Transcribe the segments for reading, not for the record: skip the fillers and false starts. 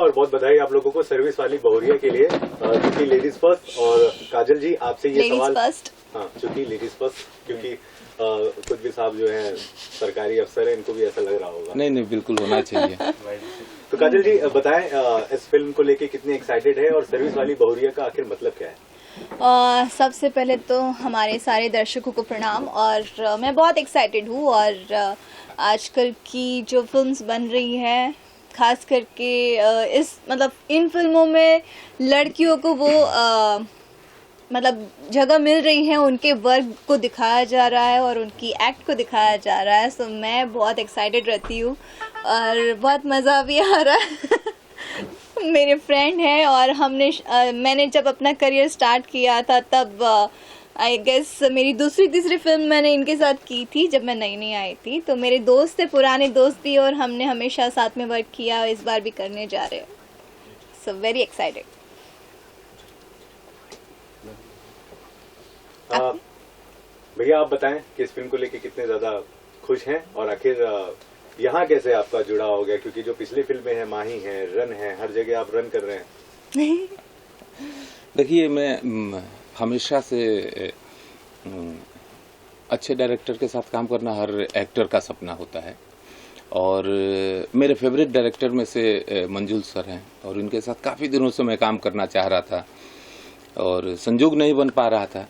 और बहुत बधाई आप लोगों को सर्विस वाली बहुरिया के लिए, क्योंकि लेडीज फर्स्ट। और काजल जी आपसे ये सवाल, हाँ चूंकि लेडीज फर्स्ट, क्योंकि कुछ भी साहब जो है सरकारी अफसर है, इनको भी ऐसा लग रहा होगा। नहीं बिल्कुल होना चाहिए। तो काजल जी बताएं इस फिल्म को लेके कितने एक्साइटेड है और सर्विस वाली बहुरिया का आखिर मतलब क्या है? सबसे पहले तो हमारे सारे दर्शकों को प्रणाम, और मैं बहुत एक्साइटेड हूँ। और आजकल की जो फिल्म्स बन रही है, खास करके इन फिल्मों में लड़कियों को वो जगह मिल रही है, उनके वर्क को दिखाया जा रहा है और उनकी एक्ट को दिखाया जा रहा है। सो मैं बहुत एक्साइटेड रहती हूँ और बहुत मज़ा भी आ रहा है। मेरे फ्रेंड हैं और मैंने जब अपना करियर स्टार्ट किया था तब आई गेस मेरी दूसरी तीसरी फिल्म मैंने इनके साथ की थी जब मैं नई आई थी। तो मेरे दोस्त थे, पुराने दोस्त भी, और हमने हमेशा साथ में वर्क किया, इस बार भी करने जा रहे हैं। So very excited. भैया आप बताएं कि इस फिल्म को लेके कितने ज्यादा खुश हैं और आखिर यहाँ कैसे आपका जुड़ाव हो गया, क्योंकि जो पिछली फिल्में हैं, माही है, रन है, हर जगह आप रन कर रहे हैं। देखिए मैं हमेशा से अच्छे डायरेक्टर के साथ काम करना हर एक्टर का सपना होता है, और मेरे फेवरेट डायरेक्टर में से मंजुल सर हैं और इनके साथ काफ़ी दिनों से मैं काम करना चाह रहा था और संजोग नहीं बन पा रहा था।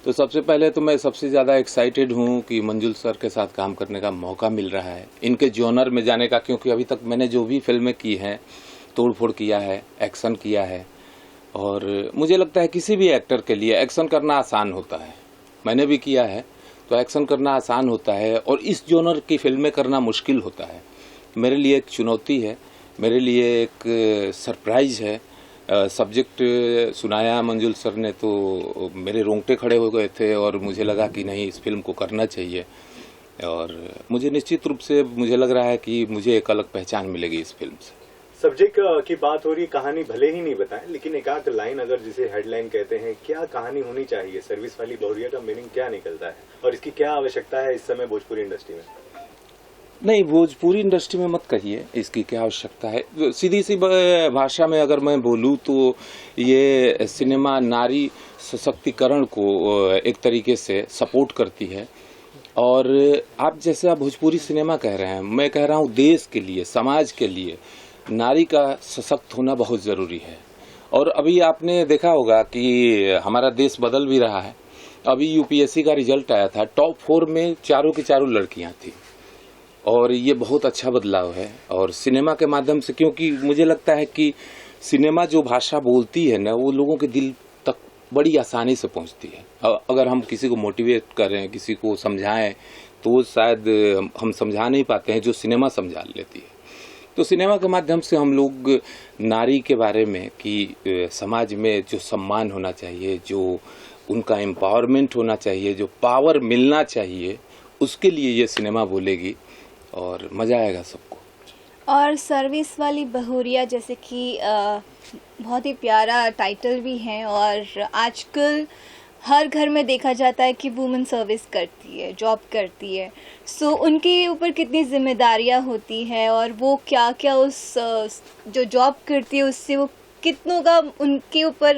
तो सबसे पहले तो मैं सबसे ज़्यादा एक्साइटेड हूँ कि मंजुल सर के साथ काम करने का मौका मिल रहा है, इनके जॉनर में जाने का, क्योंकि अभी तक मैंने जो भी फिल्में की हैं, तोड़ फोड़ किया है, एक्शन किया है, और मुझे लगता है किसी भी एक्टर के लिए एक्शन करना आसान होता है, मैंने भी किया है, तो एक्शन करना आसान होता है और इस जॉनर की फिल्में करना मुश्किल होता है। मेरे लिए एक चुनौती है, मेरे लिए एक सरप्राइज है। सब्जेक्ट सुनाया मंजुल सर ने तो मेरे रोंगटे खड़े हो गए थे और मुझे लगा कि नहीं, इस फिल्म को करना चाहिए, और मुझे निश्चित रूप से मुझे लग रहा है कि मुझे एक अलग पहचान मिलेगी इस फिल्म से। सब्जेक्ट की बात हो रही, कहानी भले ही नहीं बताएं, लेकिन एक आध लाइन अगर जिसे हेडलाइन कहते हैं, क्या कहानी होनी चाहिए? सर्विस वाली बहुरिया का मीनिंग क्या निकलता है और इसकी क्या आवश्यकता है इस समय भोजपुरी इंडस्ट्री में? नहीं, भोजपुरी इंडस्ट्री में मत कहिए इसकी क्या आवश्यकता है। सीधी सी भाषा में अगर मैं बोलूँ तो ये सिनेमा नारी सशक्तिकरण को एक तरीके से सपोर्ट करती है, और आप जैसे आप भोजपुरी सिनेमा कह रहे हैं, मैं कह रहा हूँ देश के लिए, समाज के लिए नारी का सशक्त होना बहुत ज़रूरी है। और अभी आपने देखा होगा कि हमारा देश बदल भी रहा है। अभी यूपीएससी का रिजल्ट आया था, टॉप 4 में चारों की चारों लड़कियां थी, और ये बहुत अच्छा बदलाव है। और सिनेमा के माध्यम से, क्योंकि मुझे लगता है कि सिनेमा जो भाषा बोलती है ना, वो लोगों के दिल तक बड़ी आसानी से पहुंचती है। अगर हम किसी को मोटिवेट करें, किसी को समझाएं, तो शायद हम समझा नहीं पाते हैं जो सिनेमा समझा लेती है। तो सिनेमा के माध्यम से हम लोग नारी के बारे में कि समाज में जो सम्मान होना चाहिए, जो उनका एम्पावरमेंट होना चाहिए, जो पावर मिलना चाहिए, उसके लिए ये सिनेमा बोलेगी और मज़ा आएगा सबको। और सर्विस वाली बहुरिया जैसे कि बहुत ही प्यारा टाइटल भी है, और आजकल हर घर में देखा जाता है कि वुमेन सर्विस करती है, जॉब करती है। सो उनके ऊपर कितनी जिम्मेदारियां होती है, और वो क्या क्या उस जो जॉब करती है उससे वो कितनों का उनके ऊपर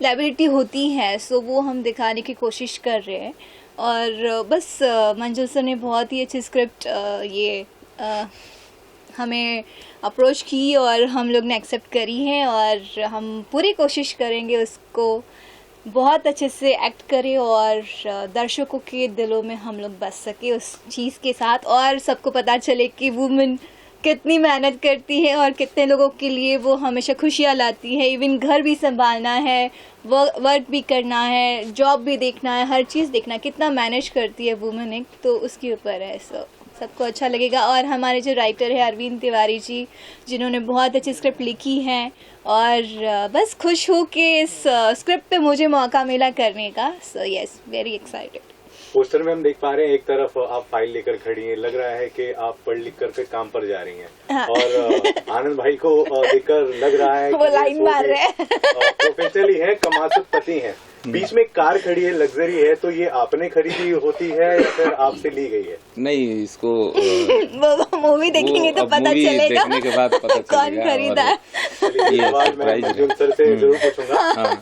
लायबिलिटी होती है। सो वो हम दिखाने की कोशिश कर रहे हैं, और बस मंजुल सर ने बहुत ही अच्छी स्क्रिप्ट हमें अप्रोच की और हम लोग ने एक्सेप्ट करी है, और हम पूरी कोशिश करेंगे उसको बहुत अच्छे से एक्ट करें और दर्शकों के दिलों में हम लोग बस सके उस चीज़ के साथ, और सबको पता चले कि वुमेन कितनी मेहनत करती है और कितने लोगों के लिए वो हमेशा खुशियाँ लाती है। इवन घर भी संभालना है, वर्क भी करना है, जॉब भी देखना है, हर चीज़ देखना, कितना मैनेज करती है वुमेन एक, तो उसके ऊपर है। सबको अच्छा लगेगा। और हमारे जो राइटर है अरविंद तिवारी जी, जिन्होंने बहुत अच्छी स्क्रिप्ट लिखी है, और बस खुश हूँ कि इस स्क्रिप्ट पे मुझे मौका मिला करने का। So yes, very excited. Poster में हम देख पा रहे हैं एक तरफ आप फाइल लेकर खड़ी हैं, लग रहा है कि आप पढ़ लिख कर के काम पर जा रही हैं, हाँ। और आनंद भाई को देखकर लग रहा है वो लाइन मार रहे हैं, प्रोफेशनली है, कमासुत पति हैं। बीच में कार खड़ी है, लग्जरी है, तो ये आपने खरीदी होती है या फिर आपसे ली गई है? नहीं, इसको मूवी देखेंगे तो पता चलेगा देखने के बाद पता कौन चलेगा। खरीदा है। चलिए, ये सवाल मैं मंजुल सर से जरूर पूछूंगा।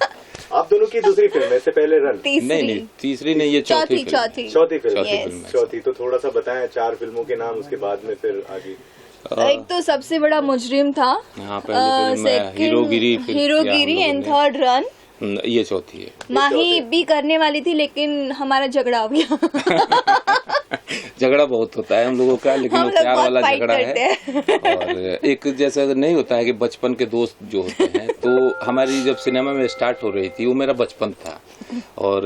आप दोनों की दूसरी फिल्म है, इससे पहले रन। नहीं, तीसरी नहीं, ये चौथी फिल्म। चौथी फिल्म। Yes. चौथी, तो थोड़ा सा बताएं 4 फिल्मों के नाम, उसके बाद में फिर आगे। एक तो सबसे बड़ा मुजरिम था, हाँ, पहली film second Herogiri Herogiri and third Run. ये चौथी है। माही भी करने वाली थी लेकिन हमारा झगड़ा हो गया। झगड़ा बहुत होता है हम लोगों का, लेकिन हम वो लोग प्यार बहुत वाला fight झगड़ा करते है। और एक जैसा नहीं होता है कि बचपन के दोस्त जो होते हैं, तो हमारी जब सिनेमा में स्टार्ट हो रही थी वो मेरा बचपन था, और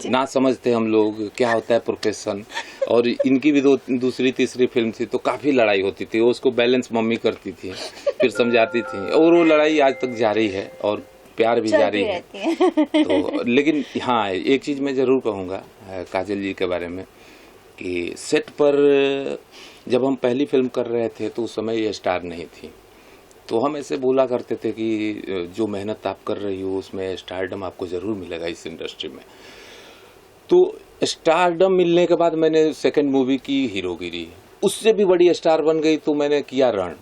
ना समझते हम लोग क्या होता है प्रोफेशन। और इनकी भी दूसरी तीसरी फिल्म थी तो काफी लड़ाई होती थी, उसको बैलेंस मम्मी करती थी, फिर समझाती थी, और वो लड़ाई आज तक जारी है और प्यार भी जारी है। तो लेकिन हाँ, एक चीज मैं जरूर कहूँगा काजल जी के बारे में कि सेट पर जब हम पहली फिल्म कर रहे थे तो उस समय ये स्टार नहीं थी, तो हम ऐसे बोला करते थे कि जो मेहनत आप कर रही हो उसमें स्टारडम आपको जरूर मिलेगा इस इंडस्ट्री में। तो स्टारडम मिलने के बाद मैंने सेकंड मूवी की हीरोगिरी, उससे भी बड़ी स्टार बन गई तो मैंने किया रण।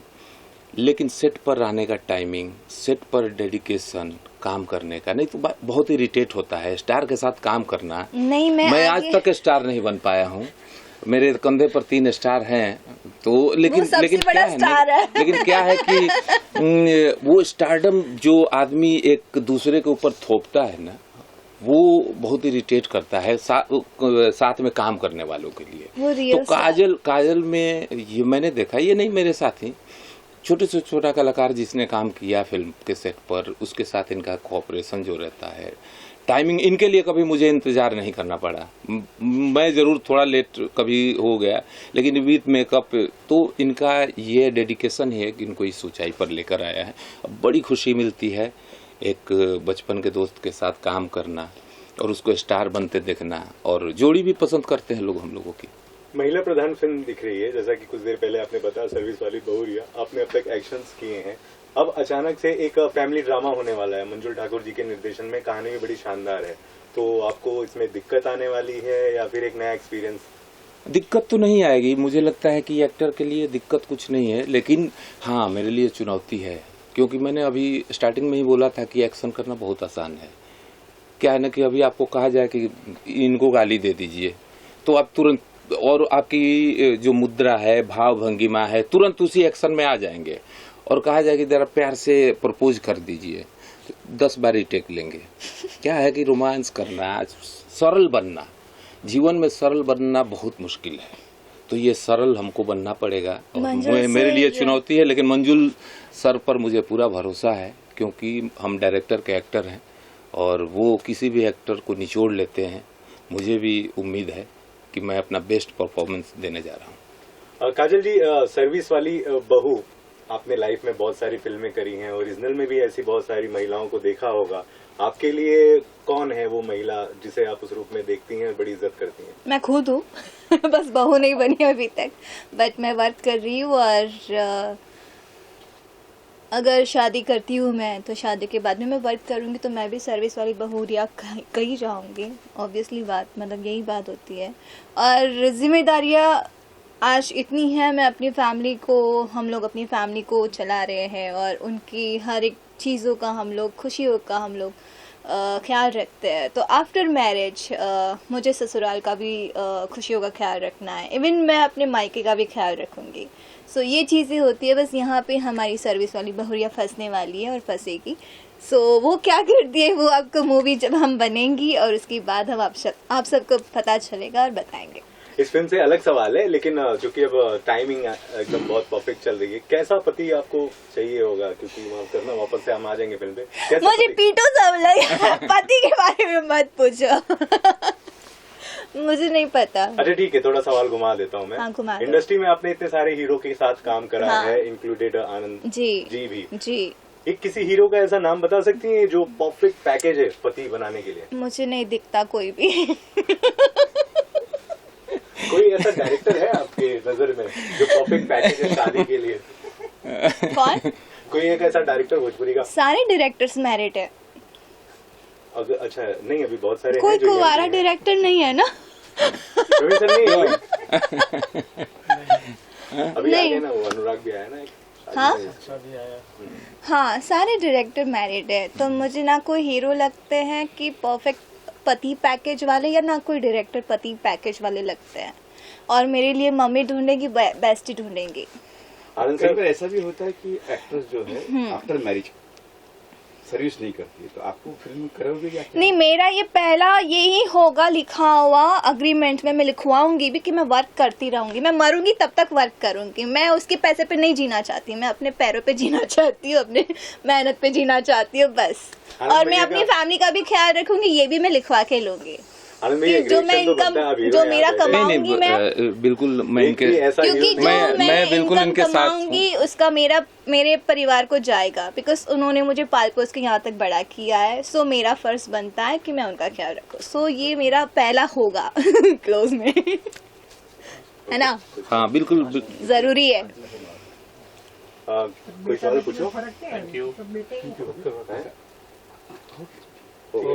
लेकिन सेट पर आने का टाइमिंग, सेट पर डेडिकेशन, काम करने का, नहीं तो बहुत इरिटेट होता है स्टार के साथ काम करना। नहीं, मैं आज तक स्टार नहीं बन पाया हूँ। मेरे कंधे पर 3 स्टार हैं, तो लेकिन क्या है, लेकिन क्या है कि वो स्टारडम जो आदमी एक दूसरे के ऊपर थोपता है ना, वो बहुत इरिटेट करता है साथ में काम करने वालों के लिए। तो काजल में ये मैंने देखा, ये नहीं मेरे साथ ही छोटे से छोटा कलाकार जिसने काम किया फिल्म के सेट पर, उसके साथ इनका कोऑपरेशन जो रहता है, टाइमिंग, इनके लिए कभी मुझे इंतजार नहीं करना पड़ा। मैं जरूर थोड़ा लेट कभी हो गया, लेकिन विद मेकअप तो इनका ये डेडिकेशन है कि इनको इस ऊंचाई पर लेकर आया है। बड़ी खुशी मिलती है एक बचपन के दोस्त के साथ काम करना और उसको स्टार बनते देखना, और जोड़ी भी पसंद करते हैं लोग हम लोगों की। महिला प्रधान फिल्म दिख रही है, जैसा कि कुछ देर पहले आपने बताया सर्विस वाली बहुरिया, आपने अब तक एक्शंस किए हैं, अब अचानक से एक फैमिली ड्रामा होने वाला है मंजुल ठाकुर जी के निर्देशन में, कहानी भी बड़ी शानदार है, तो आपको इसमें दिक्कत आने वाली है या फिर एक नया एक्सपीरियंस? दिक्कत तो नहीं आएगी, मुझे लगता है कि एक्टर के लिए दिक्कत कुछ नहीं है, लेकिन हाँ मेरे लिए चुनौती है, क्योंकि मैंने अभी स्टार्टिंग में ही बोला था कि एक्शन करना बहुत आसान है। क्या है ना कि अभी आपको कहा जाए कि इनको गाली दे दीजिए तो आप तुरंत, और आपकी जो मुद्रा है, भाव भंगिमा है, तुरंत उसी एक्शन में आ जाएंगे। और कहा जाए कि जरा प्यार से प्रपोज कर दीजिए, 10 बार ही टेक लेंगे। क्या है कि रोमांस करना, सरल बनना, जीवन में सरल बनना बहुत मुश्किल है, तो ये सरल हमको बनना पड़ेगा। और मेरे लिए चुनौती है, लेकिन मंजुल सर पर मुझे पूरा भरोसा है, क्योंकि हम डायरेक्टर के एक्टर हैं और वो किसी भी एक्टर को निचोड़ लेते हैं। मुझे भी उम्मीद है कि मैं अपना बेस्ट परफॉर्मेंस देने जा रहा हूँ। काजल जी, सर्विस वाली बहू, आपने लाइफ में बहुत सारी फिल्में करी हैं, ओरिजिनल में भी ऐसी बहुत सारी महिलाओं को देखा होगा, आपके लिए कौन है वो महिला जिसे आप उस रूप में देखती हैं, बड़ी इज्जत करती हैं? मैं खुद हूँ बस बहू नहीं बनी अभी तक, बट मैं वर्क कर रही हूँ, और अगर शादी करती हूँ मैं तो शादी के बाद में मैं वर्क करूँगी तो मैं भी सर्विस वाली बहुरिया कहीं जाऊँगी, ऑब्वियसली बात, मतलब यही बात होती है। और जिम्मेदारियाँ आज इतनी है, मैं अपनी फैमिली को, हम लोग अपनी फैमिली को चला रहे हैं और उनकी हर एक चीज़ों का हम लोग, खुशियों का हम लोग ख्याल रखते हैं। तो आफ्टर मैरिज मुझे ससुराल का भी खुशियों का ख्याल रखना है, इवन मैं अपने मायके का भी ख्याल रखूँगी। सो ये चीज़ें होती है, बस यहाँ पे हमारी सर्विस वाली बहुरिया फंसने वाली है और फंसेगी। सो वो क्या करती है वो आपको मूवी जब हम बनेंगी और उसके बाद हम आप सबको पता चलेगा और बताएंगे। इस फिल्म से अलग सवाल है, लेकिन चूंकि अब टाइमिंग एकदम बहुत परफेक्ट चल रही है, कैसा पति आपको चाहिए होगा? क्योंकि माफ करना, वापस से हम आ जाएंगे फिल्म पे। मुझे पीटो सब लोग पति के बारे में मत पूछो मुझे नहीं पता। अच्छा ठीक है, थोड़ा सवाल घुमा देता हूँ मैं। हाँ, घुमा दो। इंडस्ट्री में आपने इतने सारे हीरो के साथ काम करा हाँ। है, इंक्लूडेड आनंद जी भी। जी, एक किसी हीरो का ऐसा नाम बता सकती हैं जो परफेक्ट पैकेज है पति बनाने के लिए? मुझे नहीं दिखता कोई भी कोई ऐसा डायरेक्टर है आपके नजर में जो परफेक्ट पैकेज है शादी के लिए? कौन? कोई एक ऐसा डायरेक्टर भोजपुरी का? सारे डायरेक्टर्स मैरिड है। अगर अच्छा नहीं, अभी बहुत सारे कोई हैं जो कुंवारा डायरेक्टर नहीं है ना रवि सर नहीं है? अभी आ नहीं। गए ना, वो अनुराग भी आया ना एक शादी हाँ? में। हाँ, सारे डायरेक्टर मैरिड है, तो मुझे ना कोई हीरो लगते हैं कि परफेक्ट पति पैकेज वाले, या ना कोई डायरेक्टर पति पैकेज वाले लगते हैं। और मेरे लिए मम्मी ढूंढेगी, बेस्ट ही ढूंढेंगी। आनंद कई सर, बार ऐसा भी होता है कि एक्ट्रेस जो है आफ्टर मैरिज सर्विस नहीं करती है, तो आपको फिल्म करोगे या क्या? नहीं, मेरा ये पहला यही होगा लिखा हुआ अग्रीमेंट में। मैं लिखवाऊंगी भी कि मैं वर्क करती रहूंगी, मैं मरूंगी तब तक वर्क करूंगी। मैं उसके पैसे पे नहीं जीना चाहती, मैं अपने पैरों पे जीना चाहती हूँ, अपने मेहनत पे जीना चाहती हूँ बस। आनंद और मैं भैया अपनी का- फैमिली का भी ख्याल रखूंगी, ये भी मैं लिखवा के लूंगी। आनंद भैया, जो मैं रिएक्शन तो इनकम, बनता है, अभी जो यहाँ मेरा पे। कमाऊंगी नहीं मैं, बिल्कुल मैं एक इनके भी ऐसा क्योंकि हीरो जो नहीं- मैं बिल्कुल इनकम इनके साथ हूँ। कमाऊंगी उसका मेरे परिवार को जाएगा, बिकॉज उन्होंने मुझे पाल पोस के यहाँ तक बड़ा किया है। सो मेरा फर्ज बनता है कि मैं उनका ख्याल रखूं। सो ये मेरा पहला होगा क्लोज में, है ना, हाँ बिल्कुल जरूरी है। कोई सवाल पूछो। Thank you.